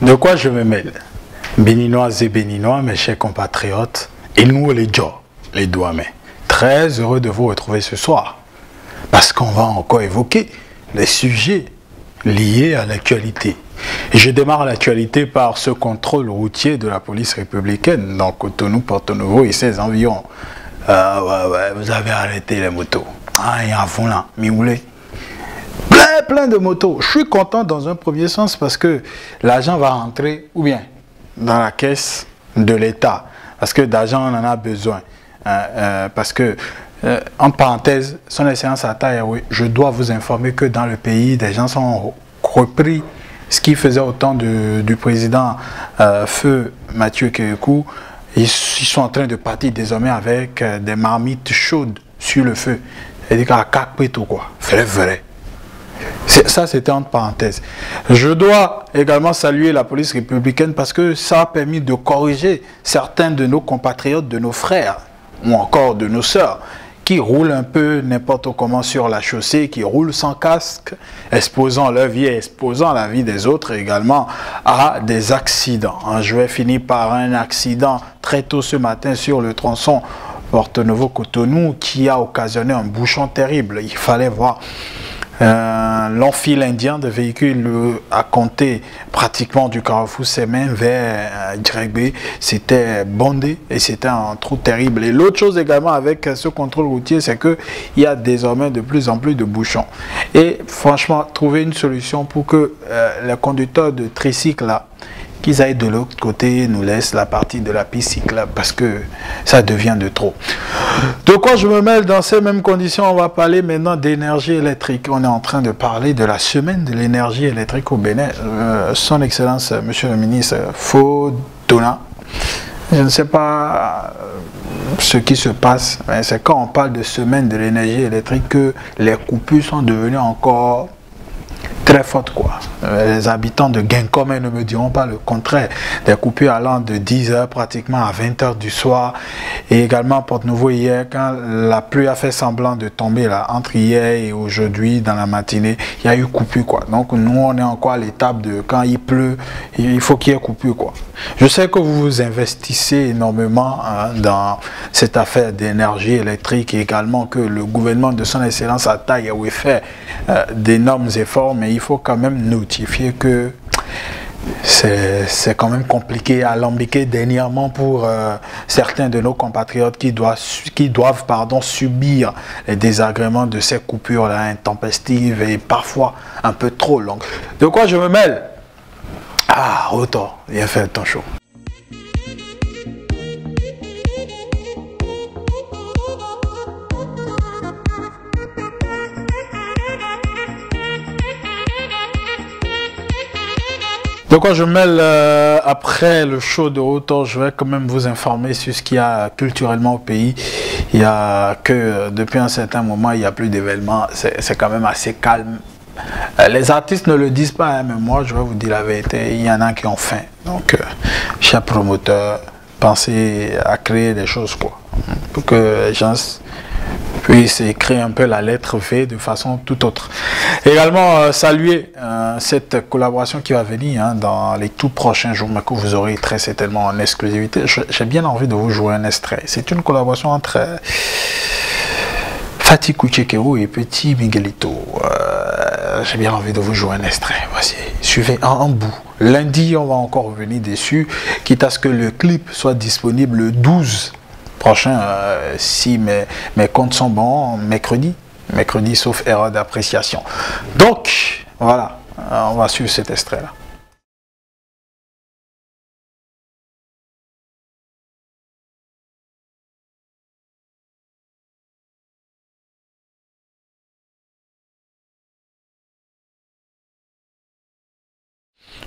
De quoi je me mêle? Béninoises et Béninois, mes chers compatriotes, et nous les Djo, les Douamais, très heureux de vous retrouver ce soir, parce qu'on va encore évoquer les sujets liés à l'actualité. Et je démarre l'actualité par ce contrôle routier de la police républicaine dans Cotonou, Porto Novo et ses environs. Vous avez arrêté les motos. Ah, il y a un fond là, Mioulé. Plein de motos. Je suis content dans un premier sens parce que l'argent va rentrer ou bien dans la caisse de l'État. Parce que d'argent, on en a besoin. Parce que, en parenthèse, son excellence Atta, je dois vous informer que dans le pays, des gens sont repris ce qui faisait au temps du président Feu Mathieu Kérékou. Ils sont en train de partir désormais avec des marmites chaudes sur le feu. Et dit qu'à tout quoi. Vrai. Ça, c'était entre parenthèses. Je dois également saluer la police républicaine parce que ça a permis de corriger certains de nos compatriotes, de nos frères ou encore de nos sœurs qui roulent un peu n'importe comment sur la chaussée, qui roulent sans casque, exposant leur vie et exposant la vie des autres également à des accidents. Je vais finir par un accident très tôt ce matin sur le tronçon Porto Novo-Cotonou qui a occasionné un bouchon terrible. Il fallait voir l'enfile indien de véhicules à compter pratiquement du carrefour Semen vers Djegbe. C'était bondé et c'était un trou terrible. Et l'autre chose également avec ce contrôle routier, c'est qu'il y a désormais de plus en plus de bouchons. Et franchement, trouver une solution pour que les conducteurs de tricycle là, qu'ils aillent de l'autre côté, nous laissent la partie de la piste cyclable parce que ça devient de trop. De quoi je me mêle dans ces mêmes conditions? On va parler maintenant d'énergie électrique. On est en train de parler de la semaine de l'énergie électrique au Bénin. Son Excellence, Monsieur le Ministre Fodona, je ne sais pas ce qui se passe, mais c'est quand on parle de semaine de l'énergie électrique que les coupures sont devenues encore très forte quoi. Les habitants de Genkom ne me diront pas le contraire. Des coupures allant de 10 h pratiquement à 20 h du soir. Et également Porto Novo hier, quand la pluie a fait semblant de tomber là, entre hier et aujourd'hui dans la matinée, il y a eu coupure quoi. Donc nous on est encore à l'étape de quand il pleut, il faut qu'il y ait coupure quoi. Je sais que vous vous investissez énormément dans cette affaire d'énergie électrique et également que le gouvernement de son excellence Atta a fait d'énormes efforts, mais il faut quand même notifier que c'est quand même compliqué à alambiquer dernièrement pour certains de nos compatriotes qui doivent subir les désagréments de ces coupures-là intempestives et parfois un peu trop longues. De quoi je me mêle? Ah, autant, il a fait un temps chaud. Donc quand je mêle après le show de Autor, je vais quand même vous informer sur ce qu'il y a culturellement au pays. Il y a que depuis un certain moment, il n'y a plus d'événements. C'est quand même assez calme. Les artistes ne le disent pas, hein, mais moi je vais vous dire la vérité, il y en a qui ont faim. Donc chaque promoteur, pensez à créer des choses quoi, pour que les gens puissent écrire un peu la lettre V de façon tout autre. Également saluer cette collaboration qui va venir dans les tout prochains jours, mais que vous aurez très certainement en exclusivité. J'ai bien envie de vous jouer un extrait. C'est une collaboration entre Fatih Kouchekewo et Petit Miguelito. J'ai bien envie de vous jouer un extrait. Voici, suivez en bout. Lundi, on va encore revenir dessus, quitte à ce que le clip soit disponible le 12 prochain, si mes comptes sont bons, mercredi, sauf erreur d'appréciation. Donc, voilà, on va suivre cet extrait-là.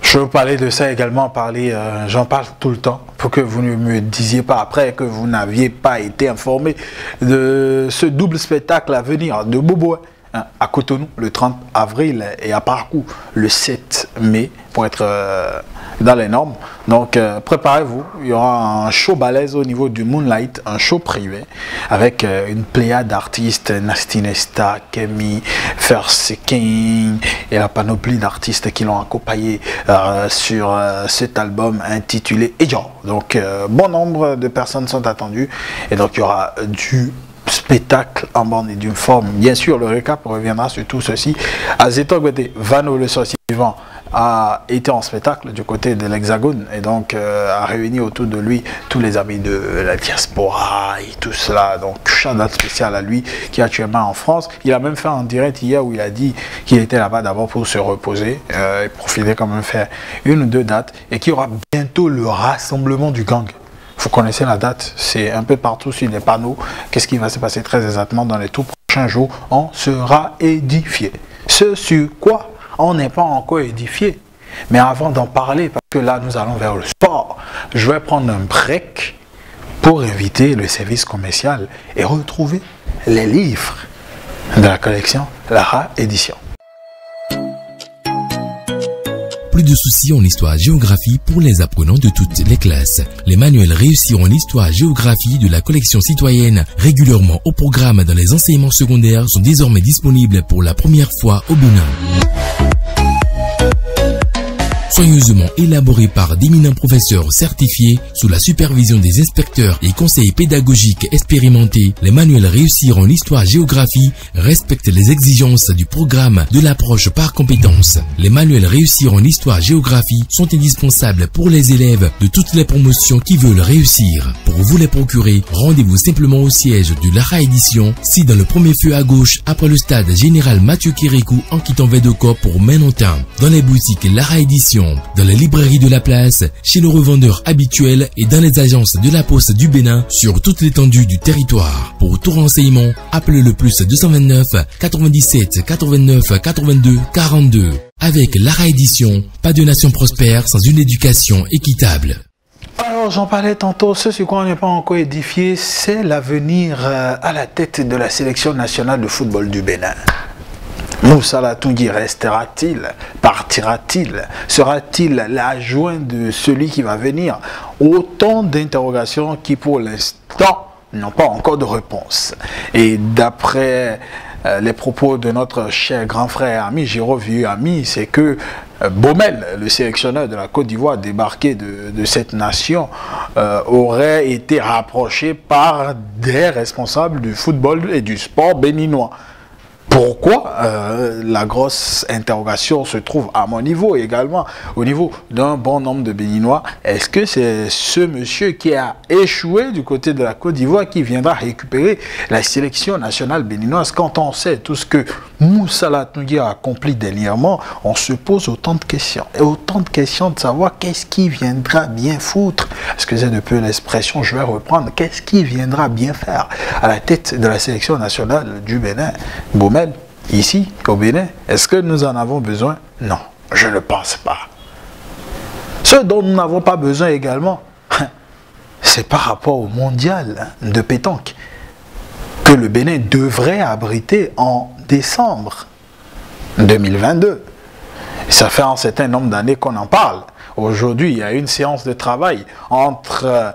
Je veux parler de ça également, j'en parle tout le temps, pour que vous ne me disiez pas après que vous n'aviez pas été informé de ce double spectacle à venir de Bobo. hein, à Cotonou le 30 avril et à Parakou le 7 mai pour être dans les normes. Donc préparez-vous, il y aura un show balèze au niveau du Moonlight, un show privé avec une pléiade d'artistes, Nasty Nesta, Kemi, First King et la panoplie d'artistes qui l'ont accompagné sur cet album intitulé Ejo. Donc bon nombre de personnes sont attendues et donc il y aura du spectacle en bonne et d'une forme. Bien sûr, le récap reviendra sur tout ceci. Azeto Gwede, Vano le sorcier vivant, a été en spectacle du côté de l'Hexagone et donc a réuni autour de lui tous les amis de la diaspora et tout cela. Donc, shout-out spécial à lui qui est actuellement en France. Il a même fait un direct hier où il a dit qu'il était là-bas d'abord pour se reposer et profiter quand même faire une ou deux dates et qu'il y aura bientôt le rassemblement du gang. Vous connaissez la date, c'est un peu partout sur les panneaux. Qu'est-ce qui va se passer très exactement dans les tout prochains jours? On sera édifié. Ce sur quoi on n'est pas encore édifié. Mais avant d'en parler, parce que là nous allons vers le sport, je vais prendre un break pour inviter le service commercial et retrouver les livres de la collection Lara Édition. Plus de soucis en histoire-géographie pour les apprenants de toutes les classes. Les manuels réussir en histoire-géographie de la collection citoyenne, régulièrement au programme dans les enseignements secondaires, sont désormais disponibles pour la première fois au Bénin. Soigneusement élaboré par d'éminents professeurs certifiés sous la supervision des inspecteurs et conseillers pédagogiques expérimentés, les manuels réussir en histoire-géographie respectent les exigences du programme de l'approche par compétences. Les manuels réussir en histoire-géographie sont indispensables pour les élèves de toutes les promotions qui veulent réussir. Pour vous les procurer, rendez-vous simplement au siège de Lara Édition, si dans le premier feu à gauche après le stade général Mathieu Kirikou en quittant Védocor pour Menontin. Dans les boutiques Lara Édition, dans les librairies de la place, chez nos revendeurs habituels et dans les agences de la Poste du Bénin sur toute l'étendue du territoire. Pour tout renseignement, appelez le plus 229 97 89 82 42. Avec Lara Édition, pas de nation prospère sans une éducation équitable. Alors j'en parlais tantôt, ce sur quoi on n'est pas encore édifié, c'est l'avenir à la tête de la sélection nationale de football du Bénin. Moussa Latungui restera-t-il? Partira-t-il? Sera-t-il l'adjoint de celui qui va venir? Autant d'interrogations qui pour l'instant n'ont pas encore de réponse. Et d'après les propos de notre cher grand frère ami, Giro Vieux Ami, c'est que Baumel, le sélectionneur de la Côte d'Ivoire débarqué de cette nation, aurait été rapproché par des responsables du football et du sport béninois. Pourquoi la grosse interrogation se trouve à mon niveau également, au niveau d'un bon nombre de Béninois? Est-ce que c'est ce monsieur qui a échoué du côté de la Côte d'Ivoire qui viendra récupérer la sélection nationale béninoise? Quand on sait tout ce que Moussa Latungui a accompli dernièrement, on se pose autant de questions. Et autant de questions de savoir qu'est-ce qui viendra bien foutre. Excusez un peu l'expression, je vais reprendre. Qu'est-ce qui viendra bien faire à la tête de la sélection nationale du Bénin? Baumel, ici, au Bénin, est-ce que nous en avons besoin? Non, je ne pense pas. Ce dont nous n'avons pas besoin également, c'est par rapport au mondial de pétanque que le Bénin devrait abriter en décembre 2022. Ça fait un certain nombre d'années qu'on en parle. Aujourd'hui, il y a une séance de travail entre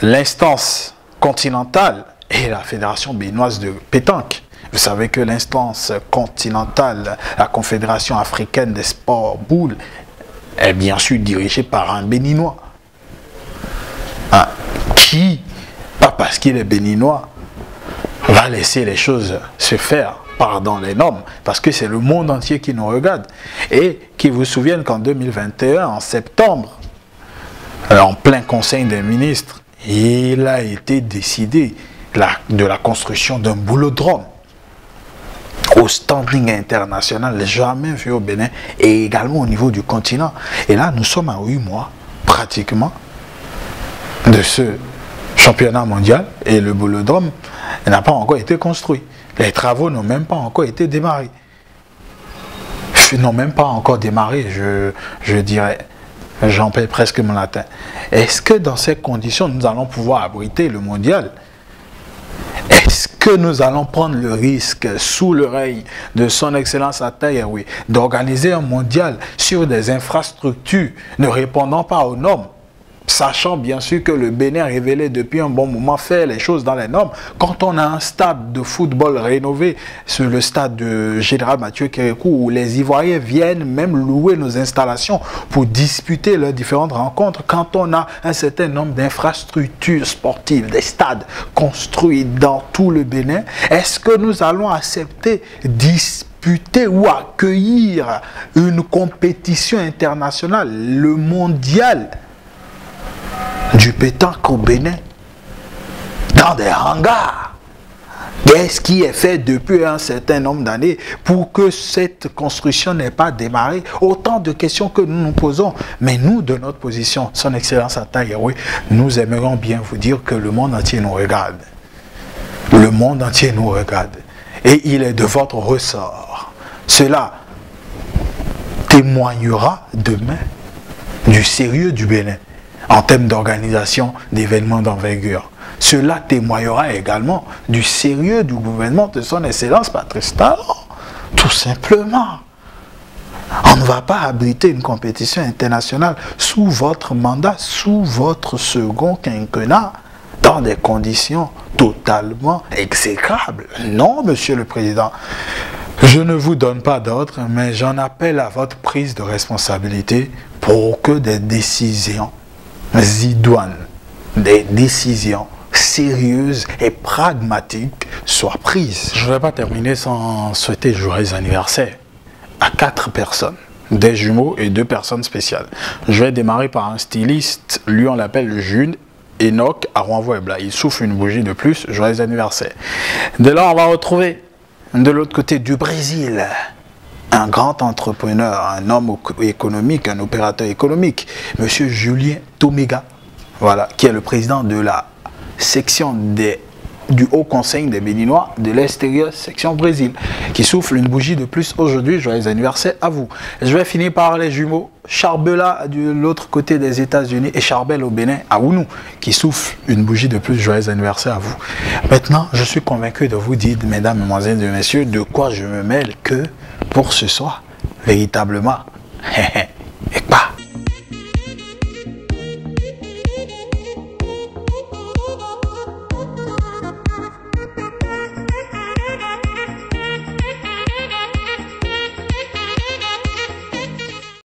l'instance continentale et la Fédération béninoise de pétanque. Vous savez que l'instance continentale, la Confédération africaine des sports boules, est bien sûr dirigée par un Béninois. Qui, pas parce qu'il est Béninois, va laisser les choses se faire pardon les normes, parce que c'est le monde entier qui nous regarde. Et qui vous souviennent qu'en 2021, en septembre, en plein conseil des ministres, il a été décidé de la construction d'un boulodrome au standing international, jamais vu au Bénin et également au niveau du continent. Et là, nous sommes à 8 mois, pratiquement, de ce championnat mondial et le boulodrome n'a pas encore été construit. Les travaux n'ont même pas encore été démarrés. N'ont même pas encore démarré, je dirais. J'en paie presque mon latin. Est-ce que dans ces conditions, nous allons pouvoir abriter le mondial? Est-ce que nous allons prendre le risque, sous le règne de son Excellence Atta Yahweh, d'organiser un mondial sur des infrastructures ne répondant pas aux normes, sachant bien sûr que le Bénin révélé depuis un bon moment fait les choses dans les normes? Quand on a un stade de football rénové sur le stade de Général Mathieu Kérékou, où les Ivoiriens viennent même louer nos installations pour disputer leurs différentes rencontres, quand on a un certain nombre d'infrastructures sportives, des stades construits dans tout le Bénin, est-ce que nous allons accepter disputer ou accueillir une compétition internationale, le mondial du pétanque au Bénin, dans des hangars? Qu'est-ce qui est fait depuis un certain nombre d'années pour que cette construction n'ait pas démarré? Autant de questions que nous nous posons. Mais nous, de notre position, son Excellence Atta Yahweh, nous aimerions bien vous dire que le monde entier nous regarde. Le monde entier nous regarde. Et il est de votre ressort. Cela témoignera demain du sérieux du Bénin en termes d'organisation d'événements d'envergure. Cela témoignera également du sérieux du gouvernement de son Excellence Patrice Talon. Tout simplement. On ne va pas abriter une compétition internationale sous votre mandat, sous votre second quinquennat, dans des conditions totalement exécrables. Non, Monsieur le Président. Je ne vous donne pas d'ordre, mais j'en appelle à votre prise de responsabilité pour que des décisions idoines, des décisions sérieuses et pragmatiques soient prises. Je ne vais pas terminer sans souhaiter joyeux anniversaire à 4 personnes, des jumeaux et 2 personnes spéciales. Je vais démarrer par un styliste, lui on l'appelle Jules Enoch Arouanvoebla. Il souffle une bougie de plus, joyeux anniversaire. De là on va retrouver de l'autre côté du Brésil un grand entrepreneur, un homme économique, un opérateur économique, M. Julien Toméga, voilà, qui est le président de la section du Haut Conseil des Béninois de l'extérieur, section Brésil, qui souffle une bougie de plus aujourd'hui. Joyeux anniversaire à vous. Je vais finir par les jumeaux Charbela de l'autre côté des États-Unis et Charbel au Bénin, à Ounou, qui souffle une bougie de plus. Joyeux anniversaire à vous. Maintenant, je suis convaincu de vous dire, mesdames, mesdemoiselles et messieurs, de quoi je me mêle que pour ce soir, véritablement,